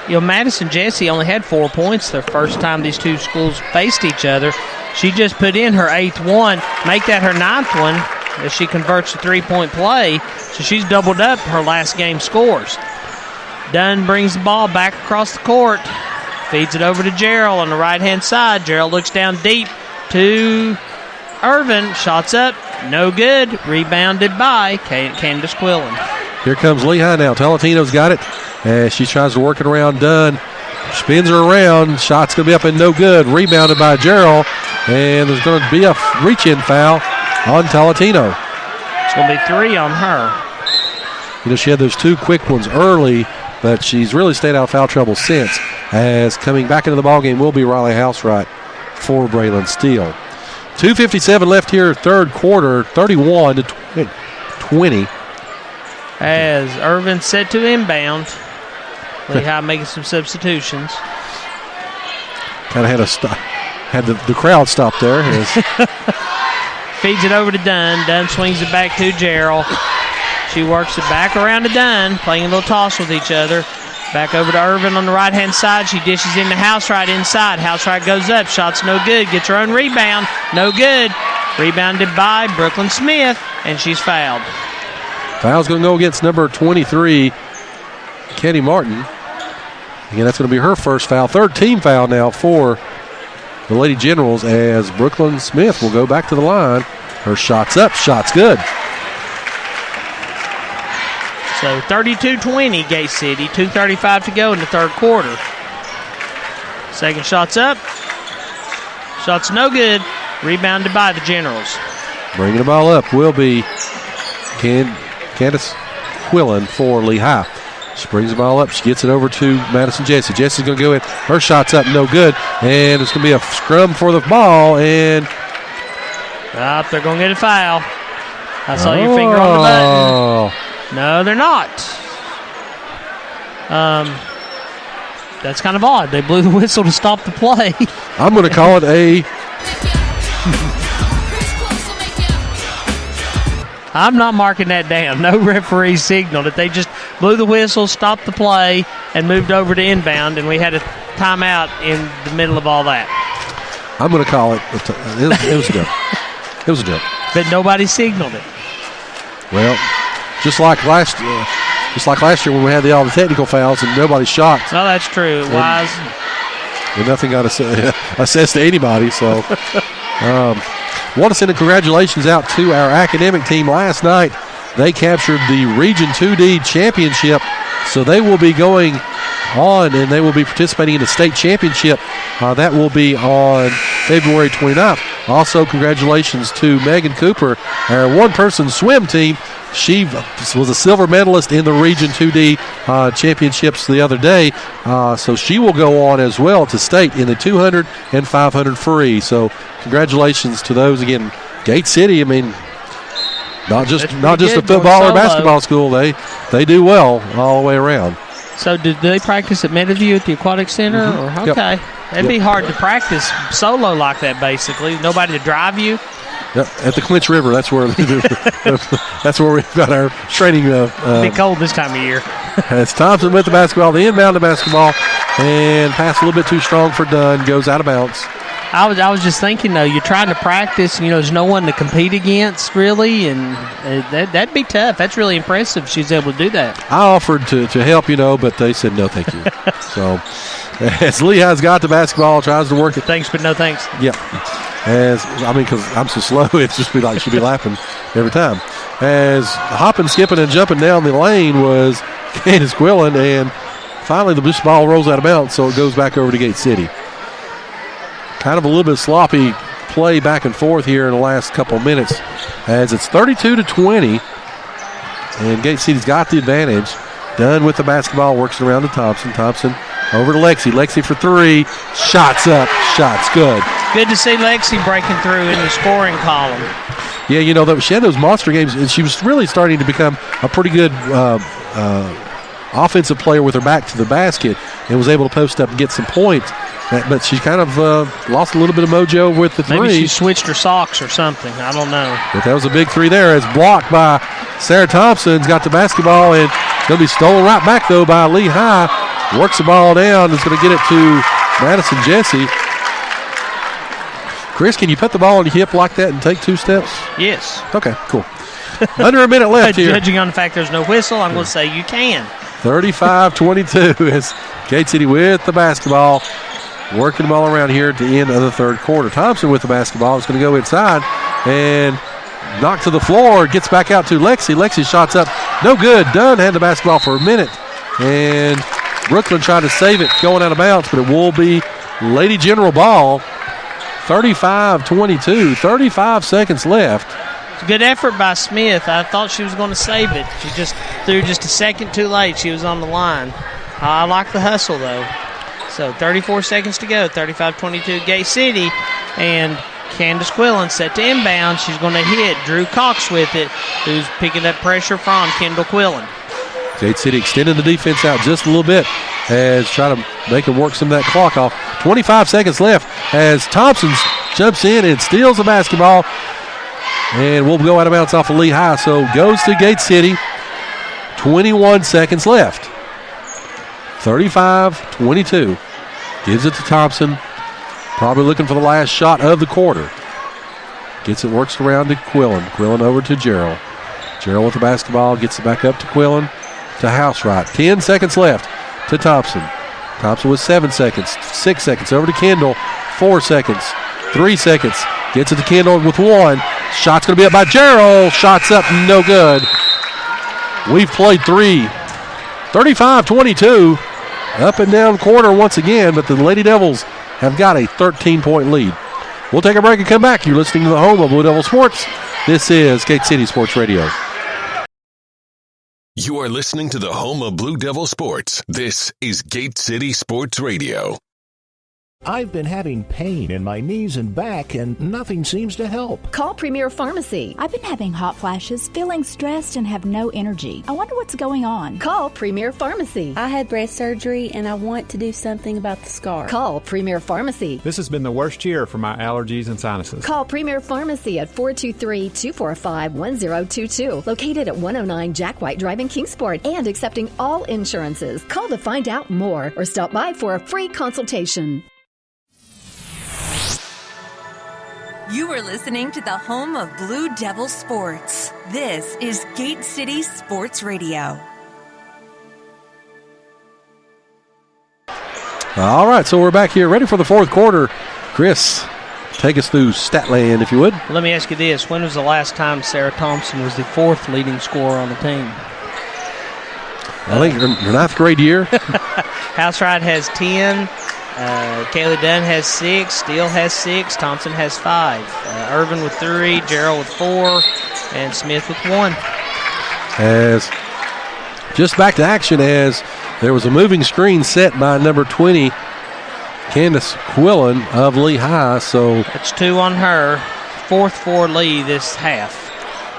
Madison Jessie only had 4 points the first time these two schools faced each other. She just put in her 8th one, make that her 9th one as she converts a 3-point play. So she's doubled up her last game scores. Dunn brings the ball back across the court, feeds it over to Gerald on the right-hand side. Gerald looks down deep to Irvin. Shots up, no good. Rebounded by Candace Quillen. Here comes Lehigh now. Tolentino's got it as she tries to work it around Dunn. Spins her around. Shot's going to be up and no good. Rebounded by Gerald. And there's going to be a reach-in foul on Tolentino. It's going to be 3 on her. She had those 2 quick ones early, but she's really stayed out of foul trouble since. As coming back into the ballgame will be Riley Housewright for Braylon Steele. 2:57 left here, third quarter, 31-20. As Irvin set to inbound. Lehigh making some substitutions. Kind of had the crowd stop there. Feeds it over to Dunn. Dunn swings it back to Gerald. She works it back around to Dunn, playing a little toss with each other. Back over to Irvin on the right-hand side. She dishes into Housewright inside. Housewright goes up. Shot's no good. Gets her own rebound. No good. Rebounded by Brooklyn Smith, and she's fouled. Foul's going to go against number 23, Kenny Martin. Again, that's going to be her first foul. Third team foul now for the Lady Generals as Brooklyn Smith will go back to the line. Her shot's up. Shot's good. So 32-20 Gate City. 2:35 to go in the third quarter. Second shot's up. Shot's no good. Rebounded by the Generals. Bringing the ball up will be Candace Quillen for Lehigh. She brings the ball up. She gets it over to Madison Jessie. Jessie's going to go in. Her shot's up, no good. And it's going to be a scrum for the ball. And they're going to get a foul. I saw your finger on the button. No, they're not. That's kind of odd. They blew the whistle to stop the play. I'm going to call it a... I'm not marking that down. No referee signaled it. They just blew the whistle, stopped the play, and moved over to inbound, and we had a timeout in the middle of all that. I'm going to call it. It was a joke. It was a joke. But nobody signaled it. Well, just like last year when we had all the technical fouls and nobody shot. No, that's true. It was. And nothing got assessed to anybody, so... want to send a congratulations out to our academic team. Last night, they captured the Region 2D championship, so they will be going on and they will be participating in the state championship. That will be on February 29th. Also, congratulations to Megan Cooper, our one-person swim team. She was a silver medalist in the Region 2D championships the other day, so she will go on as well to state in the 200 and 500 free. So congratulations to those. Again, Gate City, I mean, not just a football or basketball school. They do well all the way around. So did they practice at Meadowview at the Aquatic Center? Mm-hmm. Or okay. It'd be hard to practice solo like that, basically. Nobody to drive you. Yep, at the Clinch River, that's where we've got our training. It'll be cold this time of year. It's Thompson with the basketball, the inbound to basketball, and pass a little bit too strong for Dunn, goes out of bounds. I was just thinking, though, you're trying to practice, there's no one to compete against, really, and that'd be tough. That's really impressive she was able to do that. I offered to help, but they said no, thank you. So, as Lehigh's got the basketball, tries to work it. Thanks, but no thanks. Yeah. Because I'm so slow, it's just be like she'll be laughing every time. As hopping, skipping, and jumping down the lane was Candace Quillen, and finally the ball rolls out of bounds, so it goes back over to Gate City. Kind of a little bit sloppy play back and forth here in the last couple of minutes, as it's 32-20, and Gate City's got the advantage. Dunn with the basketball, works it around to Thompson. Thompson over to Lexi. Lexi for three. Shots up. Shots good. Good to see Lexi breaking through in the scoring column. Yeah, she had those monster games, and she was really starting to become a pretty good offensive player with her back to the basket and was able to post up and get some points. But she kind of lost a little bit of mojo with the three. Maybe she switched her socks or something. I don't know. But that was a big three there. It's blocked by Sarah Thompson's got the basketball, and it's going to be stolen right back, though, by Lehigh. works the ball down. Is going to get it to Madison Jesse. Chris, can you put the ball on your hip like that and take 2 steps? Yes. Okay, cool. Under a minute left here. Judging on the fact there's no whistle, I'm going to say you can. 35-22 as Gate City with the basketball. Working them all around here at the end of the third quarter. Thompson with the basketball is going to go inside and knock to the floor. Gets back out to Lexi. Lexi shots up. No good. Dunn had the basketball for a minute. And Brooklyn tried to save it going out of bounds, but it will be Lady General ball. 35-22. 35 seconds left. It's a good effort by Smith. I thought she was going to save it. She just threw just a second too late. She was on the line. I like the hustle, though. So 34 seconds to go, 35-22 Gate City, and Candace Quillen set to inbound. She's going to hit Drew Cox with it, who's picking up pressure from Kendall Quillen. Gate City extending the defense out just a little bit as trying to make them work some of that clock off. 25 seconds left as Thompson jumps in and steals the basketball, and we'll go out of bounds off of Lehigh. So goes to Gate City. 21 seconds left. 35-22. Gives it to Thompson. Probably looking for the last shot of the quarter. Gets it, works around to Quillen. Quillen over to Gerald. Gerald with the basketball. Gets it back up to Quillen. To Housewright. 10 seconds left to Thompson. Thompson with 7 seconds. 6 seconds over to Kendall. 4 seconds. 3 seconds. Gets it to Kendall with 1. Shot's going to be up by Gerald. Shot's up. No good. We've played 3. 35-22. Up and down quarter once again, but the Lady Devils have got a 13-point lead. We'll take a break and come back. You're listening to the home of Blue Devil Sports. This is Gate City Sports Radio. You are listening to the home of Blue Devil Sports. This is Gate City Sports Radio. I've been having pain in my knees and back, and nothing seems to help. Call Premier Pharmacy. I've been having hot flashes, feeling stressed, and have no energy. I wonder what's going on. Call Premier Pharmacy. I had breast surgery, and I want to do something about the scar. Call Premier Pharmacy. This has been the worst year for my allergies and sinuses. Call Premier Pharmacy at 423-245-1022. Located at 109 Jack White Drive in Kingsport and accepting all insurances. Call to find out more or stop by for a free consultation. You are listening to the home of Blue Devil Sports. This is Gate City Sports Radio. All right, so we're back here ready for the fourth quarter. Chris, take us through Statland, if you would. Let me ask you this. When was the last time Sarah Thompson was the 4th leading scorer on the team? I think her 9th grade year. Housewright has 10. Kaylee Dunn has 6. Steele has 6. Thompson has 5. Irvin with 3. Gerald with 4. And Smith with 1. As just back to action as there was a moving screen set by number 20, Candace Quillen of Lehigh. So that's 2 on her. 4th for Lee this half.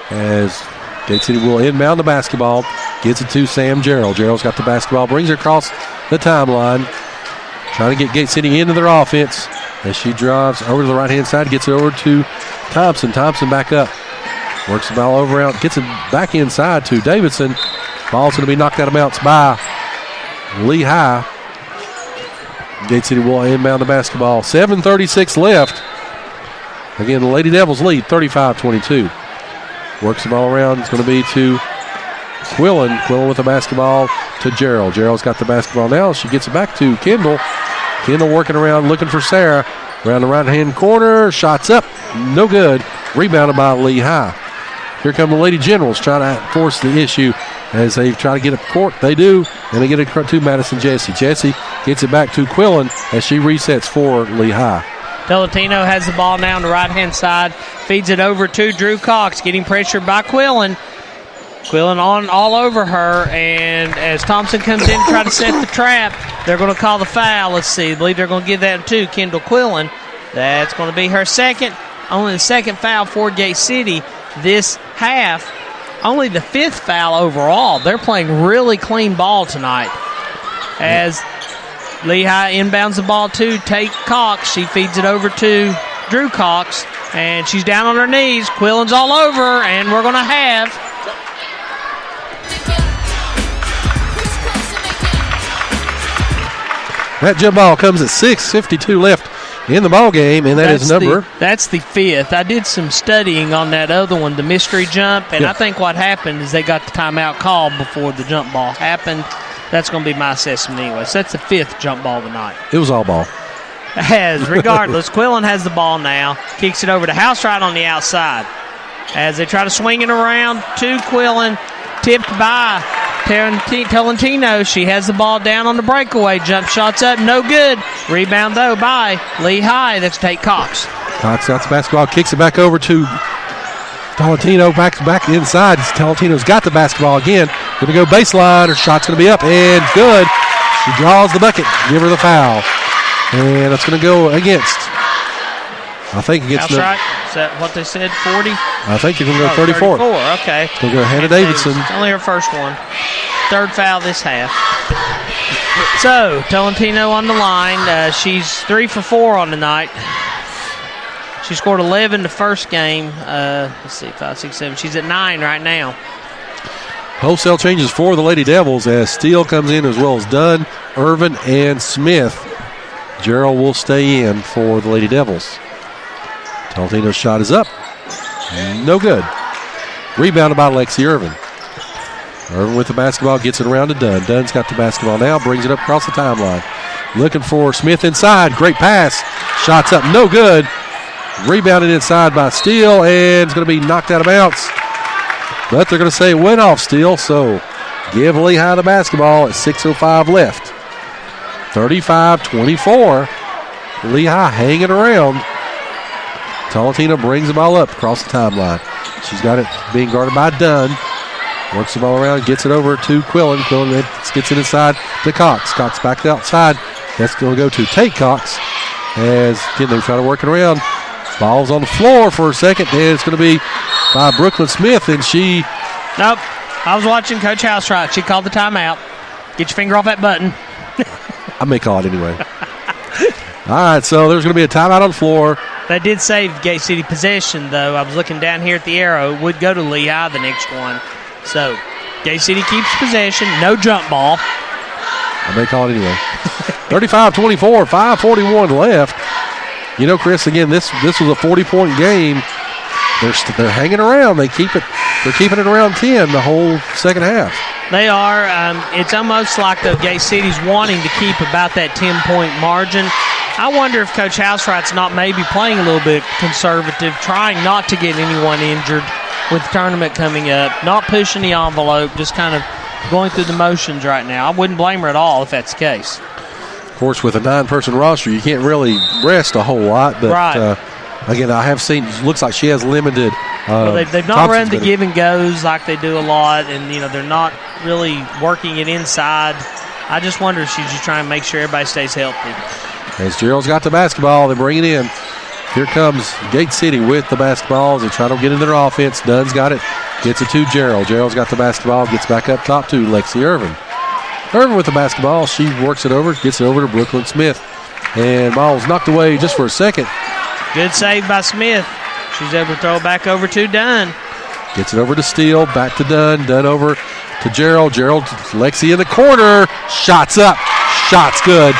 As Gate City will inbound the basketball. Gets it to Sam Gerald. Gerald's got the basketball. Brings her across the timeline. Trying to get Gate City into their offense as she drives over to the right-hand side, gets it over to Thompson. Thompson back up. Works the ball over out, gets it back inside to Davidson. Ball's going to be knocked out of bounds by Lehigh. Gate City will inbound the basketball. 7:36 left. Again, the Lady Devils lead 35-22. Works the ball around. It's going to be to Quillen. Quillen with the basketball to Gerald. Gerald's got the basketball now. She gets it back to Kendall. Kendall working around, looking for Sarah. Around the right-hand corner. Shots up. No good. Rebounded by Lehigh. Here come the Lady Generals trying to force the issue as they try to get up court. They do. And they get it to Madison Jesse. Jesse gets it back to Quillen as she resets for Lehigh. Delatino has the ball now on the right-hand side. Feeds it over to Drew Cox. Getting pressured by Quillen. Quillen on all over her, and as Thompson comes in to try to set the trap, they're going to call the foul. Let's see. I believe they're going to give that to Kendall Quillen. That's going to be her second, only the second foul for Gate City this half. Only the 5th foul overall. They're playing really clean ball tonight. As Lehigh inbounds the ball to Tate Cox. She feeds it over to Drew Cox, and she's down on her knees. Quillen's all over, and we're going to have That jump ball comes at 6:52 left in the ball game, and that's number. That's the fifth. I did some studying on that other one, the mystery jump, and I think what happened is they got the timeout called before the jump ball happened. That's going to be my assessment anyway. So that's the fifth jump ball of the night. It was all ball. Regardless, Quillen has the ball now. Kicks it over to Housewright on the outside. As they try to swing it around to Quillen. Tipped by Tolentino. She has the ball down on the breakaway. Jump shots up, no good. Rebound, though, by Lehigh. That's Tate Cox. Cox got the basketball, kicks it back over to Tolentino. Back inside. Tolentino's got the basketball again. Going to go baseline. Her shot's going to be up and good. She draws the bucket. Give her the foul. And it's going to go against. I think against the. Is that what they said, 40? I think you're going to go 34. 34, okay. It's going to go Hannah Davidson. It's only her first one. Third foul this half. So, Tolentino on the line. She's 3 for 4 on the night. She scored 11 the first game. Let's see, 5, 6, 7. She's at 9 right now. Wholesale changes for the Lady Devils as Steele comes in as well as Dunn, Irvin, and Smith. Gerald will stay in for the Lady Devils. Tolentino's shot is up. No good. Rebounded by Lexi Irvin. Irvin with the basketball, gets it around to Dunn. Dunn's got the basketball now, brings it up across the timeline. Looking for Smith inside. Great pass. Shots up, no good. Rebounded inside by Steele, and it's going to be knocked out of bounds. But they're going to say it went off Steele, so give Lehigh the basketball at 6:05 left. 35-24. Lehigh hanging around. Tolentino brings the ball up across the timeline. She's got it being guarded by Dunn. Works the ball around, gets it over to Quillen. Quillen gets it inside to Cox. Cox back outside. That's going to go to Tate Cox. As again, they try to work it around. Ball's on the floor for a second, and it's going to be by Brooklyn Smith, and she. Nope. I was watching Coach Housewright. She called the timeout. Get your finger off that button. I may call it anyway. All right, so there's going to be a timeout on the floor. They did save Gate City possession, though. I was looking down here at the arrow. It would go to Lehigh the next one. So, Gate City keeps possession. No jump ball. I may call it anyway. 35-24, 5:41 left. You know, Chris, again, this was a 40-point game. They're hanging around. They're keeping it around 10 the whole second half. They are. It's almost like the Gate City's wanting to keep about that 10-point margin. I wonder if Coach Housewright's not maybe playing a little bit conservative, trying not to get anyone injured with the tournament coming up, not pushing the envelope, just kind of going through the motions right now. I wouldn't blame her at all if that's the case. Of course, with a 9-person roster, you can't really rest a whole lot. But right. Again, I have seen. Looks like she has limited. Well, they've not run the give and goes like they do a lot, and they're not really working it inside. I just wonder if she's just trying to make sure everybody stays healthy. As Gerald's got the basketball, they bring it in. Here comes Gate City with the basketball as they try to get into their offense. Dunn's got it, gets it to Gerald. Gerald's got the basketball, gets back up top to Lexi Irvin. Irvin with the basketball, she works it over, gets it over to Brooklyn Smith. And ball's knocked away just for a second. Good save by Smith. She's able to throw it back over to Dunn. Gets it over to Steele, back to Dunn. Dunn over to Gerald. Gerald, Lexi in the corner. Shots up. Shots good.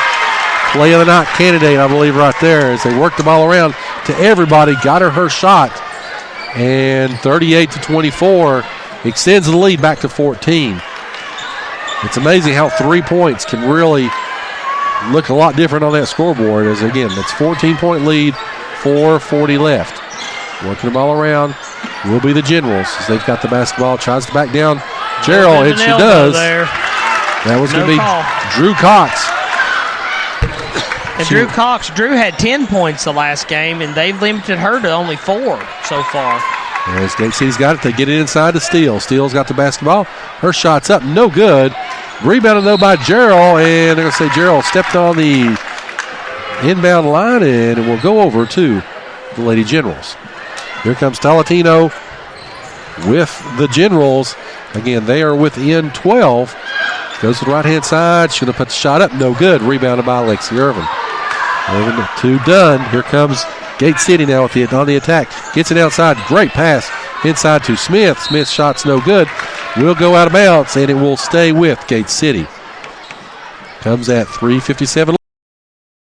Play of the night candidate, I believe, right there as they work the ball around to everybody. Got her shot. And 38-24 extends the lead back to 14. It's amazing how 3 points can really look a lot different on that scoreboard. As again, it's 14-point lead, 4:40 left. Working the ball around will be the Generals as they've got the basketball. Tries to back down Gerald, and she does. That was going to be Drew Cox. And Drew had 10 points the last game, and they've limited her to only 4 so far. As Gate City's got it, they get it inside to Steele. Steele's got the basketball. Her shot's up, no good. Rebounded, though, by Gerald, and they're going to say Gerald stepped on the inbound line, and it will go over to the Lady Generals. Here comes Tolentino with the Generals. Again, they are within 12. Goes to the right-hand side. Should have put the shot up. No good. Rebounded by Lexi Irvin. Irvin to Dunn. Here comes Gate City now on the attack. Gets it outside. Great pass inside to Smith. Smith's shot's no good. Will go out of bounds, and it will stay with Gate City. Comes at 3:57.